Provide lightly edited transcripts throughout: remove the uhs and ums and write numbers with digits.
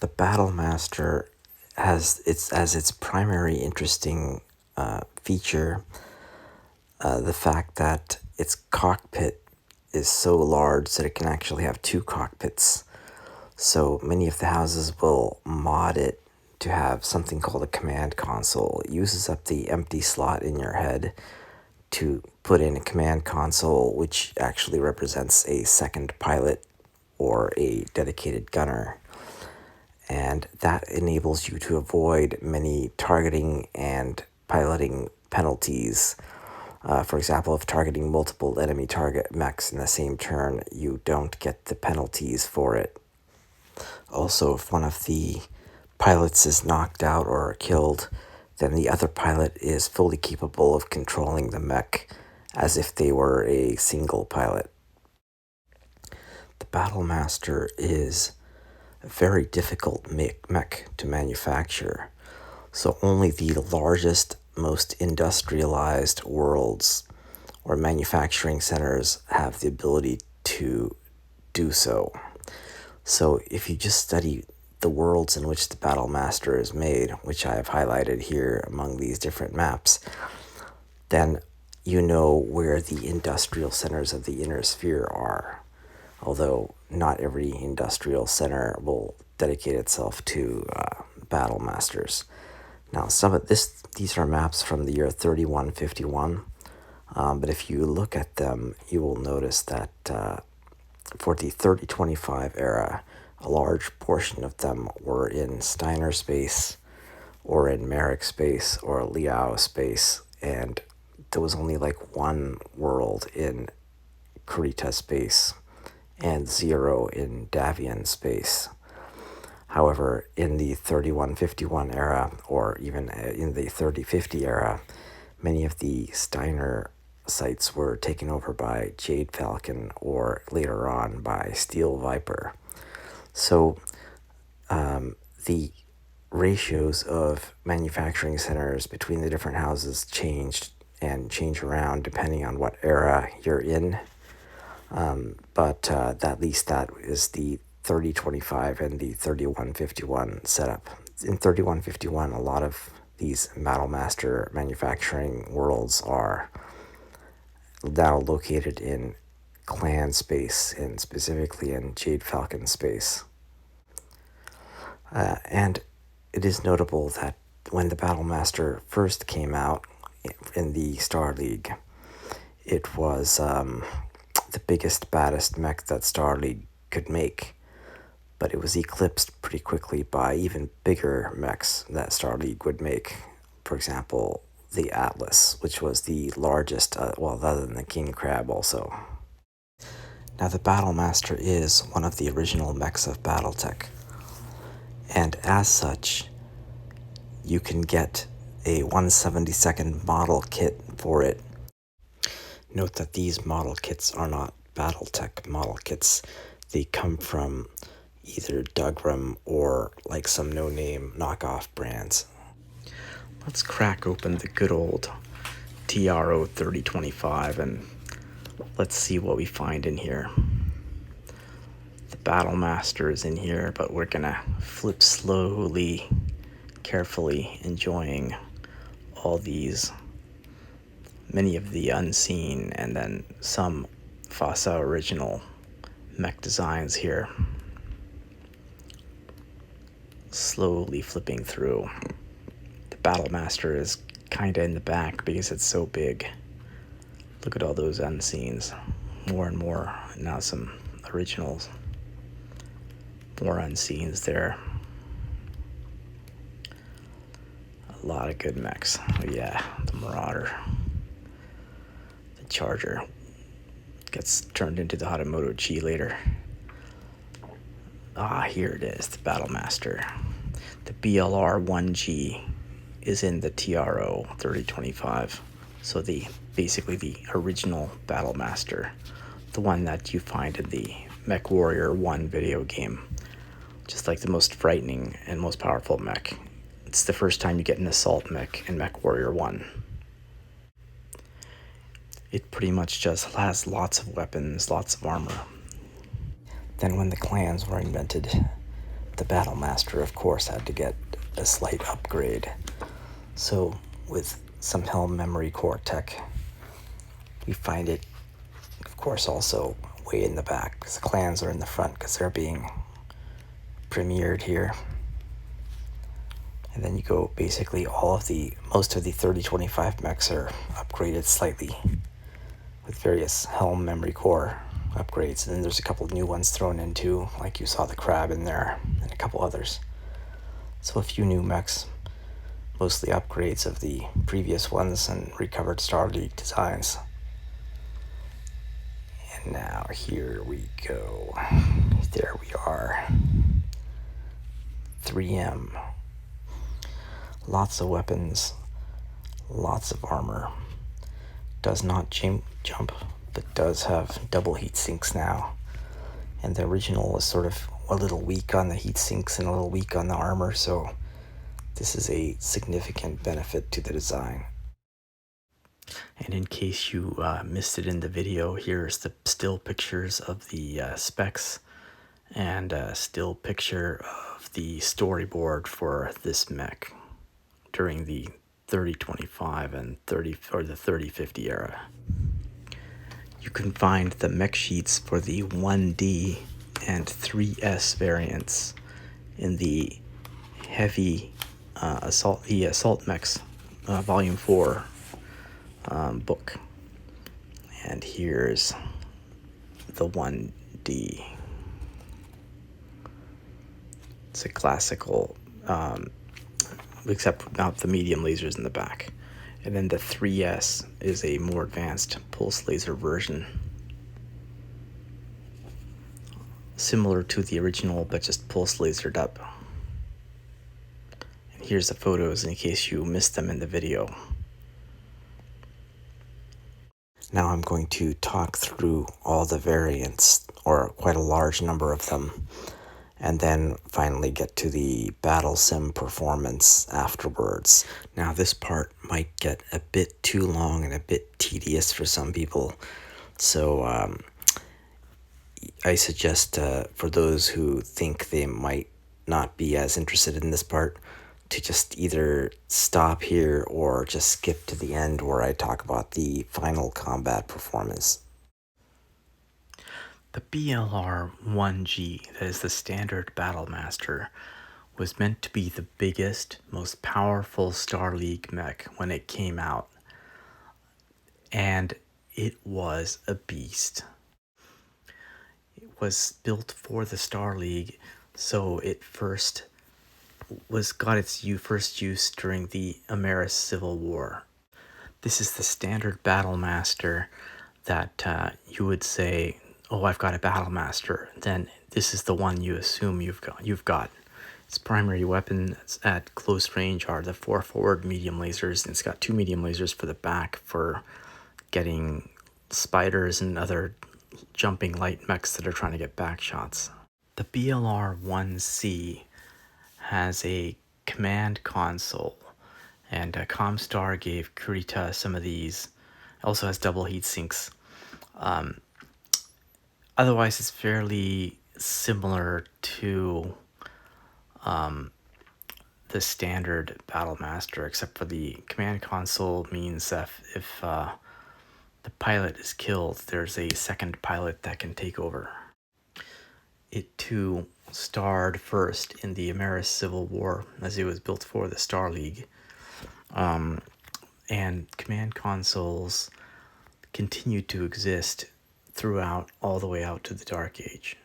The Battlemaster has its primary interesting feature the fact that its cockpit is so large that it can actually have two cockpits. So many of the houses will mod it to have something called a command console. It uses up the empty slot in your head to put in a command console, which actually represents a second pilot or a dedicated gunner. And that enables you to avoid many targeting and piloting penalties. For example, if targeting multiple enemy target mechs in the same turn, you don't get the penalties for it. Also, if one of the pilots is knocked out or killed, then the other pilot is fully capable of controlling the mech as if they were a single pilot. The Battlemaster is a very difficult mech to manufacture, so only the largest, most industrialized worlds or manufacturing centers have the ability to do so. So if you just study the worlds in which the Battlemaster is made, which I have highlighted here among these different maps, then you know where the industrial centers of the inner sphere are. Although not every industrial center will dedicate itself to Battlemasters. Now, these are maps from the year 3151, but if you look at them, you will notice that for the 3025 era, a large portion of them were in Steiner space, or in Merrick space, or Liao space, and there was only like one world in Kurita space, and 0 in Davian space. However, in the 3151 era, or even in the 3050 era, many of the Steiner sites were taken over by Jade Falcon, or later on by Steel Viper. So the ratios of manufacturing centers between the different houses changed and change around depending on what era you're in. But at least that is the 3025 and the 3151 setup. In 3151, a lot of these Battlemaster manufacturing worlds are now located in clan space, and specifically in Jade Falcon space. And it is notable that when the Battlemaster first came out in the Star League, it was the biggest, baddest mech that Star League could make, but it was eclipsed pretty quickly by even bigger mechs that Star League would make. For example, the Atlas, which was the largest, other than the King Crab also. Now, the Battlemaster is one of the original mechs of Battletech, and as such, you can get a 1/72nd model kit for it. Note that these model kits are not Battletech model kits. They come from either Dugram or like some no-name knockoff brands. Let's crack open the good old TRO 3025 and let's see what we find in here. The Battlemaster is in here, but we're gonna flip slowly, carefully, enjoying all these, many of the unseen, and then some FASA original mech designs here. Slowly flipping through. The Battlemaster is kinda in the back because it's so big. Look at all those unseens. More and more. Now some originals. More unseens there. A lot of good mechs. Oh yeah, the Marauder. The Charger. Gets turned into the Hatamoto Chi later. Here it is, the Battlemaster. The BLR-1G is in the TRO 3025. So basically the original Battlemaster. The one that you find in the Mech Warrior 1 video game. Just like the most frightening and most powerful mech. It's the first time you get an assault mech in Mech Warrior 1. It pretty much just has lots of weapons, lots of armor. Then when the clans were invented, the Battlemaster, of course, had to get a slight upgrade. So with some helm memory core tech, we find it, of course, also way in the back, because the clans are in the front because they're being premiered here. And then you go, basically most of the 3025 mechs are upgraded slightly with various helm memory core upgrades. And then there's a couple of new ones thrown in too, like you saw the crab in there and a couple others. So a few new mechs, mostly upgrades of the previous ones and recovered Star League designs. And now here we go. There we are. 3M. Lots of weapons, lots of armor. Does not jump, but does have double heat sinks now. And the original was sort of a little weak on the heat sinks and a little weak on the armor, so this is a significant benefit to the design. And in case you missed it in the video, here's the still pictures of the specs and a still picture of the storyboard for this mech during the 3025 and the 3050 era. You can find the mech sheets for the 1D and 3S variants in the heavy Assault Mechs Volume 4 book. And here's the 1D. It's a classical, except without the medium lasers in the back. And then the 3S is a more advanced pulse laser version, similar to the original, but just pulse lasered up. And here's the photos in case you missed them in the video. Now I'm going to talk through all the variants, or quite a large number of them, and then finally get to the battle sim performance afterwards. Now this part might get a bit too long and a bit tedious for some people, so I suggest for those who think they might not be as interested in this part to just either stop here or just skip to the end where I talk about the final combat performance. The BLR-1G, that is the standard Battlemaster, was meant to be the biggest, most powerful Star League mech when it came out. And it was a beast. It was built for the Star League, so it got its first use during the Ameris Civil War. This is the standard Battlemaster that you would say, oh, I've got a Battlemaster. Then this is the one you assume you've got. Its primary weapons at close range are the 4 forward medium lasers, and it's got 2 medium lasers for the back for getting spiders and other jumping light mechs that are trying to get back shots. The BLR-1C has a command console, and Comstar gave Kurita some of these. It also has double heat sinks. Otherwise, it's fairly similar to the standard Battlemaster, except for the command console means that if the pilot is killed, there's a second pilot that can take over. It too starred first in the Ameris Civil War, as it was built for the Star League. And command consoles continued to exist throughout, all the way out to the Dark Age.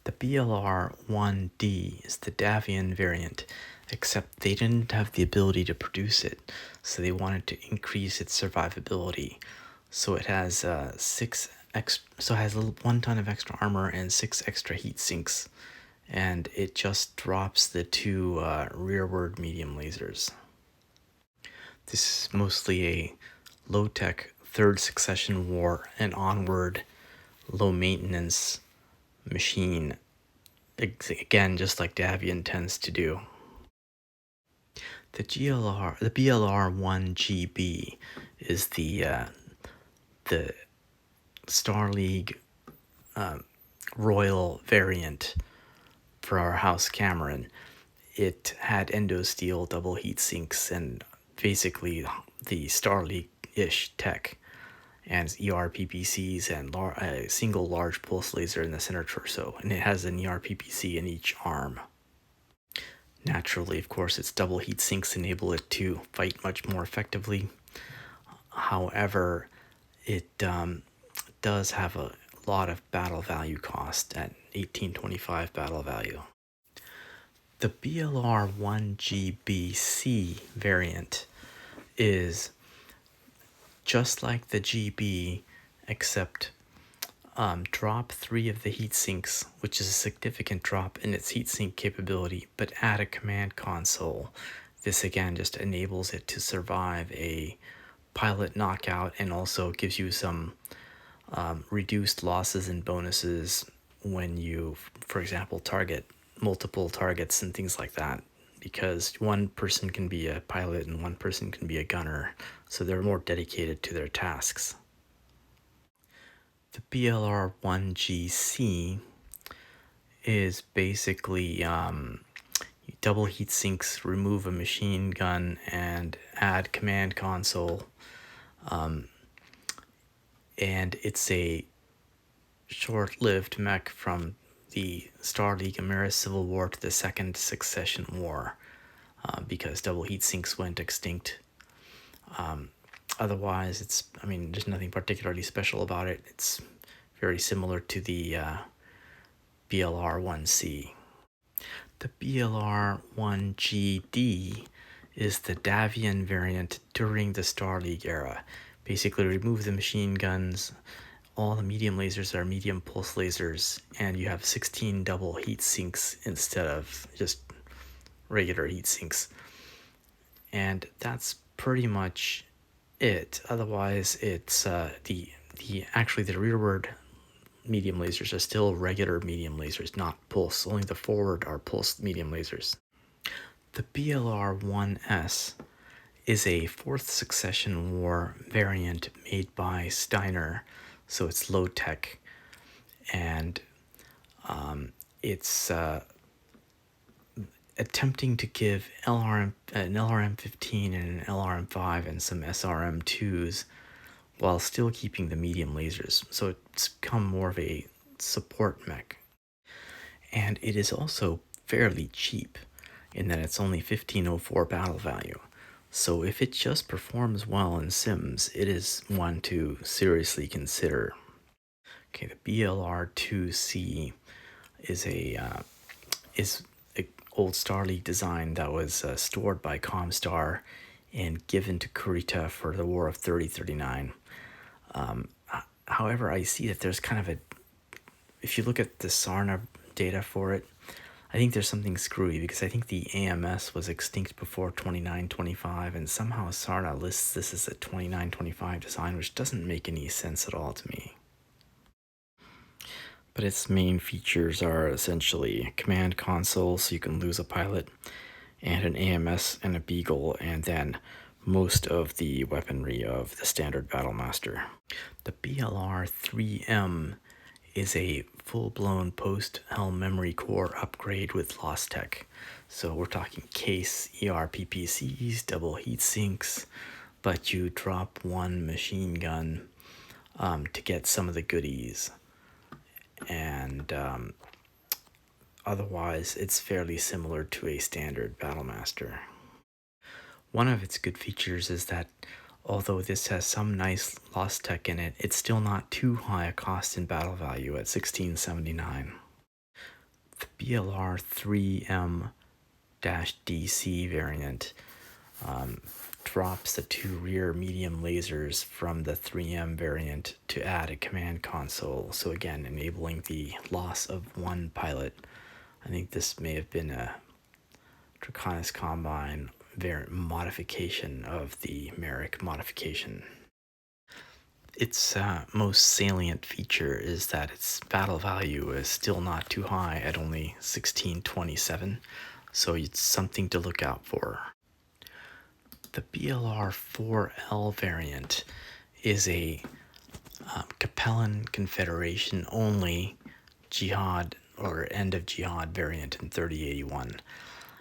The BLR-1D is the Davian variant, except they didn't have the ability to produce it, so they wanted to increase its survivability. So it has 1 ton of extra armor and 6 extra heat sinks, and it just drops the 2 rearward medium lasers. This is mostly a low-tech third succession war and onward low-maintenance machine, again, just like Davian tends to do. The BLR-1GB is the Star League Royal variant for our House Cameron, it had endo steel double heat sinks and basically the Starleague-ish tech, and ERPPCs and a single large pulse laser in the center torso, and it has an ERPPC in each arm. Naturally, of course, its double heat sinks enable it to fight much more effectively. However, it does have a lot of battle value cost at 1825 battle value. The BLR-1GBC variant is just like the GB, except drop 3 of the heat sinks, which is a significant drop in its heatsink capability, but add a command console. This again just enables it to survive a pilot knockout and also gives you some reduced losses and bonuses when you, for example, target multiple targets and things like that, because one person can be a pilot and one person can be a gunner, so they're more dedicated to their tasks. The BLR-1GC is basically double heat sinks, remove a machine gun, and add command console. And it's a short-lived mech from the Starleague Ameris Civil War to the Second Succession War, because double heat sinks went extinct. Otherwise, there's nothing particularly special about it. It's very similar to the BLR-1C. The BLR-1GD is the Davian variant during the Starleague era. Basically, remove the machine guns, all the medium lasers are medium pulse lasers, and you have 16 double heat sinks instead of just regular heat sinks. And that's pretty much it. Otherwise, it's the rearward medium lasers are still regular medium lasers, not pulse. Only the forward are pulse medium lasers. The BLR-1S is a Fourth Succession War variant made by Steiner, so it's low tech, and it's attempting to give an LRM-15 and an LRM-5 and some SRM-2s while still keeping the medium lasers. So it's become more of a support mech. And it is also fairly cheap in that it's only 1504 battle value. So if it just performs well in sims, it is one to seriously consider. Okay, the BLR-2C is a old Starleague design that was stored by Comstar and given to Kurita for the War of 3039. However, I see that there's kind of if you look at the Sarna data for it, I think there's something screwy, because I think the AMS was extinct before 2925, and somehow Sarna lists this as a 2925 design, which doesn't make any sense at all to me. But its main features are essentially a command console, so you can lose a pilot, and an AMS and a Beagle, and then most of the weaponry of the standard Battlemaster. The BLR-3M is a full-blown post-helm memory core upgrade with lost tech. So we're talking case, ERPPCs, double heat sinks, but you drop one machine gun to get some of the goodies. And otherwise, it's fairly similar to a standard Battlemaster. One of its good features is that although this has some nice lost tech in it, it's still not too high a cost in battle value at 1679. The BLR-3M-DC variant drops the 2 rear medium lasers from the 3M variant to add a command console, so again enabling the loss of one pilot. I think this may have been a Draconis Combine modification of the Merrick modification. Its most salient feature is that its battle value is still not too high at only 1627, so it's something to look out for. The BLR-4L variant is a Capellan Confederation only Jihad or End of Jihad variant in 3081.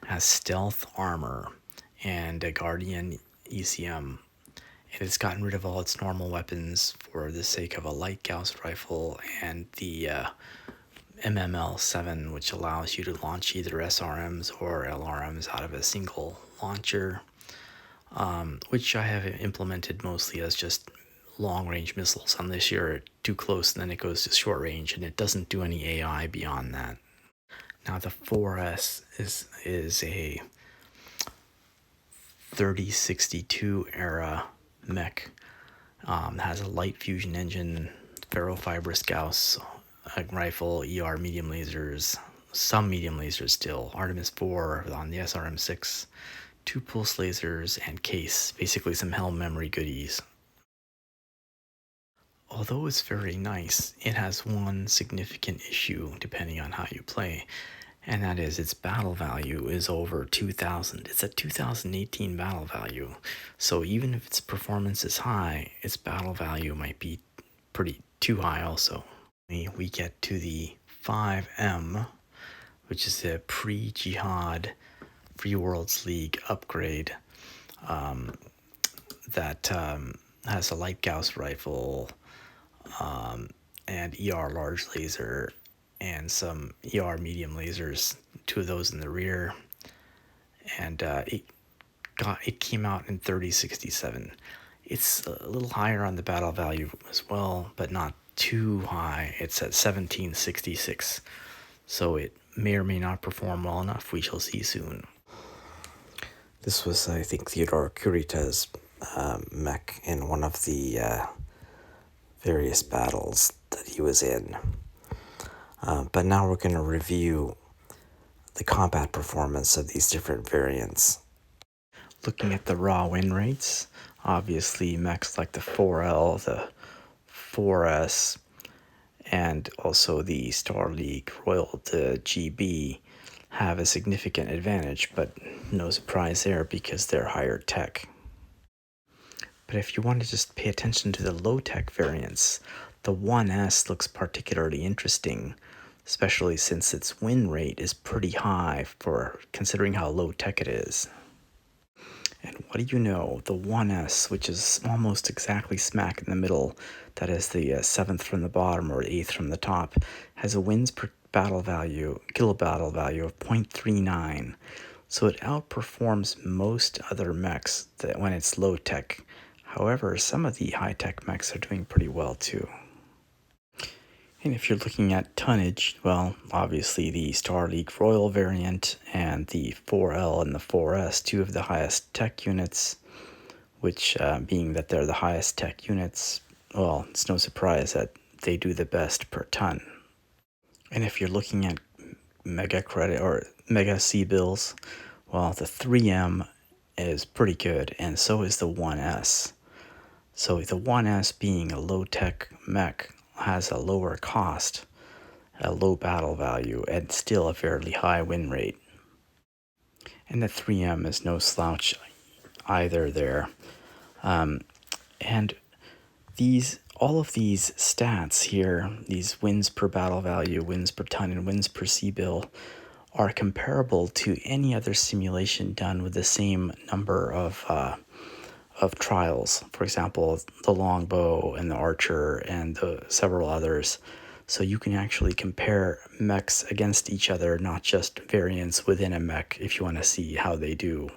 Has stealth armor and a Guardian ECM. It has gotten rid of all its normal weapons for the sake of a light Gauss rifle and the MML7, which allows you to launch either SRMs or LRMs out of a single launcher, which I have implemented mostly as just long-range missiles. Unless you're too close, and then it goes to short range, and it doesn't do any AI beyond that. Now the 4S is a 3062 era mech. Has a light fusion engine, ferrofibrous Gauss rifle, ER medium lasers, some medium lasers still, Artemis 4 on the SRM6, 2 pulse lasers, and case, basically some helm memory goodies. Although it's very nice, it has one significant issue depending on how you play, and that is its battle value is over 2000. It's a 2018 battle value, so even if its performance is high, its battle value might be pretty too high also. We get to the 5M, which is a pre-Jihad Free Worlds League upgrade that has a light Gauss rifle and ER large laser and some ER medium lasers, 2 of those in the rear, and it came out in 3067. It's a little higher on the battle value as well, but not too high. It's at 1766, so it may or may not perform well enough. We shall see soon. This was, I think, Theodore Kurita's mech in one of the various battles that he was in. But now we're going to review the combat performance of these different variants. Looking at the raw win rates, obviously mechs like the 4L, the 4S, and also the Star League Royal, the GB, have a significant advantage, but no surprise there because they're higher tech. But if you want to just pay attention to the low-tech variants, the 1S looks particularly interesting, especially since its win rate is pretty high for considering how low-tech it is. And what do you know, the 1S, which is almost exactly smack in the middle, that is the 7th from the bottom or 8th from the top, has a wins per battle value, kill battle value of 0.39. So it outperforms most other mechs when it's low tech. However, some of the high tech mechs are doing pretty well too. And if you're looking at tonnage, well, obviously the Star League Royal variant and the 4L and the 4S, 2 of the highest tech units, which being that they're the highest tech units, well, it's no surprise that they do the best per ton. And if you're looking at mega credit or mega C-bills, well, the 3M is pretty good, and so is the 1S. So the 1S being a low-tech mech has a lower cost, a low battle value, and still a fairly high win rate. And the 3M is no slouch either there. And all of these stats here, these wins per battle value, wins per ton, and wins per C-bill, are comparable to any other simulation done with the same number of trials. For example, the longbow and the archer and the several others. So you can actually compare mechs against each other, not just variants within a mech, if you want to see how they do.